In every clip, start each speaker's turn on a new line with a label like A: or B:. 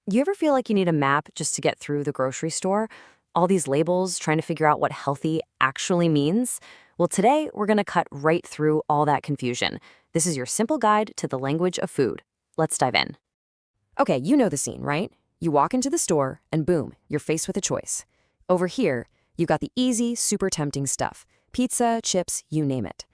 A: You ever feel like you need a map just to get through the grocery store? All these labels trying to figure out what healthy actually means? Well, today we're going to cut right through all that confusion. This is your simple guide to the language of food. Let's dive in. Okay, you know the scene, right? You walk into the store and boom, you're faced with a choice. Over here, you've got the easy, super tempting stuff. Pizza, chips, you name it.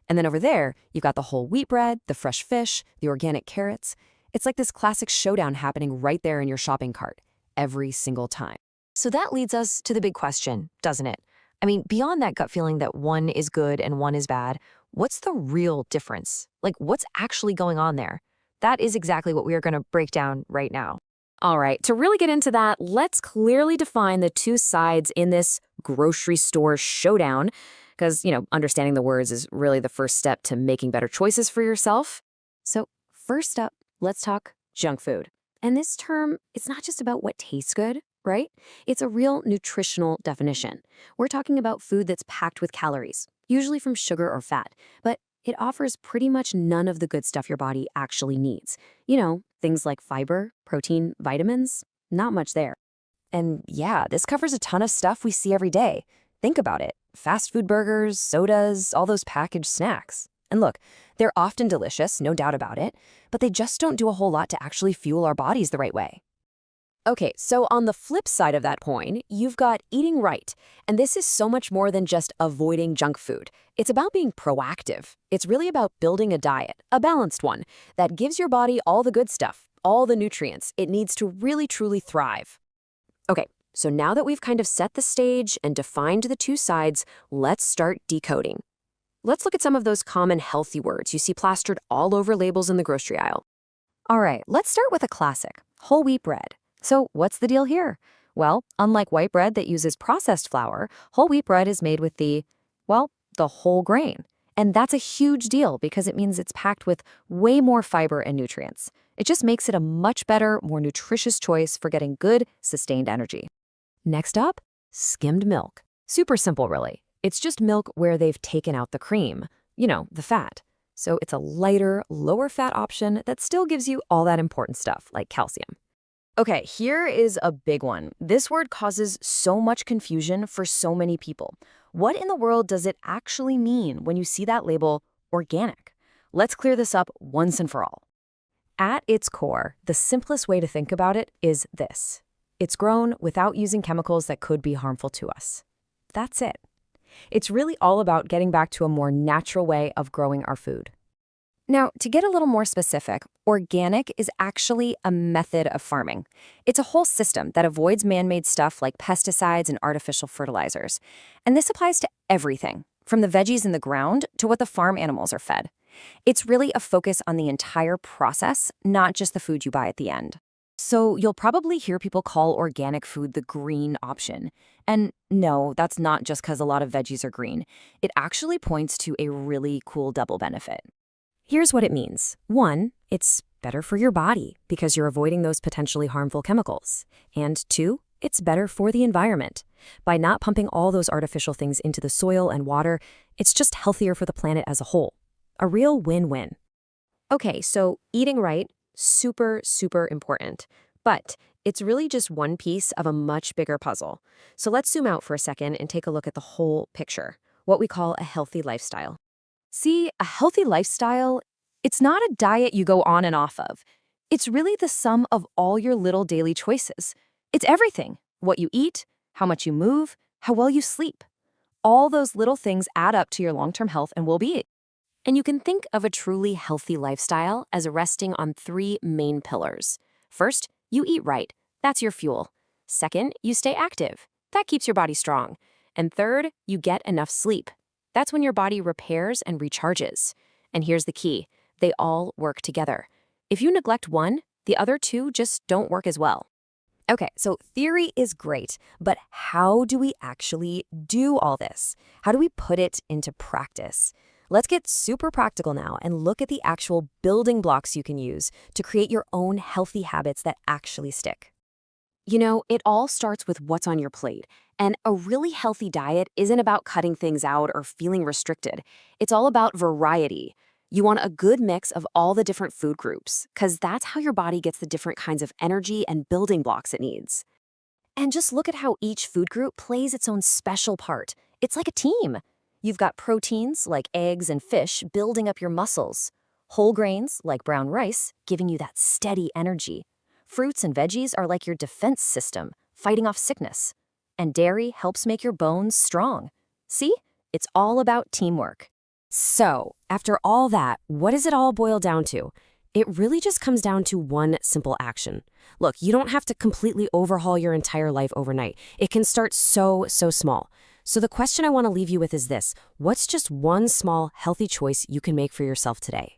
A: And then over there, you've got the whole wheat bread, the fresh fish, the organic carrots. It's like this classic showdown happening right there in your shopping cart, every single time. So that leads us to the big question, doesn't it? I mean, beyond that gut feeling that one is good and one is bad, what's the real difference? Like, what's actually going on there? That is exactly what we are going to break down right now. All right, to really get into that, let's clearly define the two sides in this grocery store showdown, because, understanding the words is really the first step to making better choices for yourself. So, first up, let's talk junk food. And this term, it's not just about what tastes good, right? It's a real nutritional definition. We're talking about food that's packed with calories, usually from sugar or fat, but it offers pretty much none of the good stuff your body actually needs. Things like fiber, protein, vitamins, not much there. And yeah, this covers a ton of stuff we see every day. Think about it. Fast food burgers, sodas, all those packaged snacks. And look, they're often delicious, no doubt about it, but they just don't do a whole lot to actually fuel our bodies the right way. Okay, so on the flip side of that coin, you've got eating right. And this is so much more than just avoiding junk food. It's about being proactive. It's really about building a diet, a balanced one, that gives your body all the good stuff, all the nutrients it needs to really truly thrive. Okay, so now that we've kind of set the stage and defined the two sides, let's start decoding. Let's look at some of those common healthy words you see plastered all over labels in the grocery aisle. All right, let's start with a classic, whole wheat bread. So what's the deal here? Well, unlike white bread that uses processed flour, whole wheat bread is made with the whole grain. And that's a huge deal because it means it's packed with way more fiber and nutrients. It just makes it a much better, more nutritious choice for getting good, sustained energy. Next up, skimmed milk. Super simple, really. It's just milk where they've taken out the cream, the fat. So it's a lighter, lower fat option that still gives you all that important stuff like calcium. Okay, here is a big one. This word causes so much confusion for so many people. What in the world does it actually mean when you see that label, organic? Let's clear this up once and for all. At its core, the simplest way to think about it is this. It's grown without using chemicals that could be harmful to us. That's it. It's really all about getting back to a more natural way of growing our food. Now, to get a little more specific, organic is actually a method of farming. It's a whole system that avoids man-made stuff like pesticides and artificial fertilizers. And this applies to everything, from the veggies in the ground to what the farm animals are fed. It's really a focus on the entire process, not just the food you buy at the end. So you'll probably hear people call organic food the green option. And no, that's not just because a lot of veggies are green. It actually points to a really cool double benefit. Here's what it means. 1, it's better for your body because you're avoiding those potentially harmful chemicals. And 2, it's better for the environment. By not pumping all those artificial things into the soil and water, it's just healthier for the planet as a whole. A real win-win. Okay, so eating right, super, super important. But it's really just one piece of a much bigger puzzle. So let's zoom out for a second and take a look at the whole picture, what we call a healthy lifestyle. See, a healthy lifestyle, it's not a diet you go on and off of. It's really the sum of all your little daily choices. It's everything. What you eat, how much you move, how well you sleep. All those little things add up to your long-term health and well-being. And you can think of a truly healthy lifestyle as resting on 3 main pillars. First, you eat right. That's your fuel. Second, you stay active. That keeps your body strong. And third, you get enough sleep. That's when your body repairs and recharges. And here's the key. They all work together. If you neglect one, the other 2 just don't work as well. Okay, so theory is great, but how do we actually do all this? How do we put it into practice? Let's get super practical now and look at the actual building blocks you can use to create your own healthy habits that actually stick. It all starts with what's on your plate. And a really healthy diet isn't about cutting things out or feeling restricted. It's all about variety. You want a good mix of all the different food groups, because that's how your body gets the different kinds of energy and building blocks it needs. And just look at how each food group plays its own special part. It's like a team. You've got proteins, like eggs and fish, building up your muscles. Whole grains, like brown rice, giving you that steady energy. Fruits and veggies are like your defense system, fighting off sickness. And dairy helps make your bones strong. See? It's all about teamwork. So, after all that, what does it all boil down to? It really just comes down to one simple action. Look, you don't have to completely overhaul your entire life overnight. It can start so small. So the question I want to leave you with is this: what's just one small, healthy choice you can make for yourself today?